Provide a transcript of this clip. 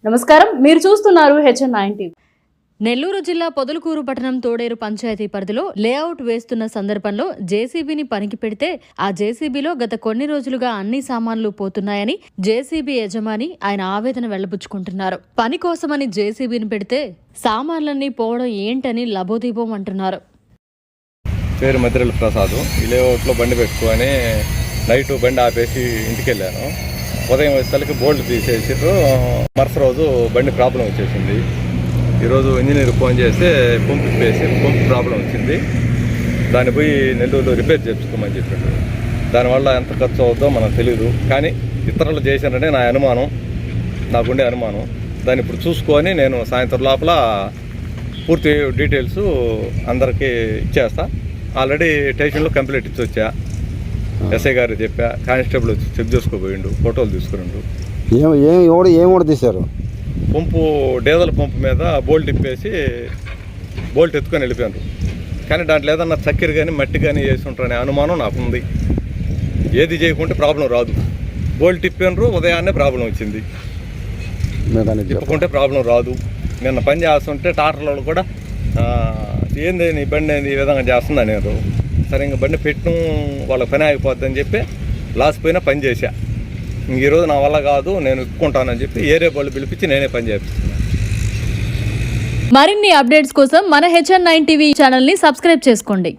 నమస్కారం, మీరు చూస్తున్నారు HN9 టీవీ. నెల్లూరు జిల్లా పొదలకూరు పట్టణం తోడేరు పంచాయతీ పరిధిలో లేఅవుట్ వేస్తున్న సందర్భంలో జేసీబీని పనికి పెడితే ఆ జేసీబీలో గత కొన్ని రోజులుగా అన్ని సామాన్లు పోతున్నాయని జేసీబీ యజమాని ఆయన ఆవేదన వెళ్లబుచ్చుకుంటున్నారు. పని కోసమని జేసీబీని పెడితే సామాన్లన్నీ పోవడం ఏంటని లబోదీపం అంటున్నారు. పేరు మద్రెల ప్రసాద్. ఈ లేఅవుట్లో బండి పెట్టుకొని నైట్ బండి ఆపేసి ఇంటికి వెళ్ళాను. ఉదయం వచ్చేసరికి బోల్ట్ తీసేసారు. మరుసటి రోజు బండి ప్రాబ్లం వచ్చేసింది. ఈరోజు ఇంజనీర్ ఫోన్ చేస్తే పంపు ప్రాబ్లం వచ్చింది. దాన్ని పోయి నెల్లూరులో రిపేర్ చేయించుకోమని చెప్పాడు. దానివల్ల ఎంత ఖర్చు అవుతుందో మనకు తెలియదు, కానీ ఇతరులు చేశారంటే నాకుండే అనుమానం. దాన్ని ఇప్పుడు చూసుకొని నేను సాయంత్రం లోపల పూర్తి డీటెయిల్స్ అందరికీ ఇచ్చేస్తా. ఆల్రెడీ స్టేషన్లో కంప్లైంట్ ఇచ్చి వచ్చా. ఎస్ఐ గారు చెప్పా, కానిస్టేబుల్ వచ్చి చెక్ చేసుకోబోయిండు, ఫోటోలు తీసుకురండు. ఏం కూడా తీశారు? పంపు డీజిల్ పంపు మీద బోల్ట్ తిప్పేసి బోల్ట్ ఎత్తుకొని వెళ్ళిపోయారు. కానీ దాంట్లో ఏదన్నా చక్కెర కానీ మట్టి కానీ వేసి ఉంటారనే అనుమానం నాకుంది. ఏది చేయకుంటే ప్రాబ్లం రాదు. బోల్ట్ తిప్పారు, ఉదయాన్నే ప్రాబ్లం వచ్చింది. తిప్పుకుంటే ప్రాబ్లం రాదు. నిన్న పని చేస్తుంటే టాటర్లో కూడా ఏంది నీ బండి ఏంది ఈ విధంగా చేస్తుంది అనేరు. సరే ఇంకా బండి పెట్టడం వాళ్ళ పని ఆగిపోద్దని చెప్పి లాస్ పోయినా పని చేశా. ఈరోజు నా వల్ల కాదు, నేను ఇప్పుకుంటానని చెప్పి ఏరియా వాళ్ళు పిలిపించి నేనే పని చేపిస్తున్నాను. మరిన్ని అప్డేట్స్ కోసం మన HN9 టీవీ ఛానల్ని సబ్స్క్రైబ్ చేసుకోండి.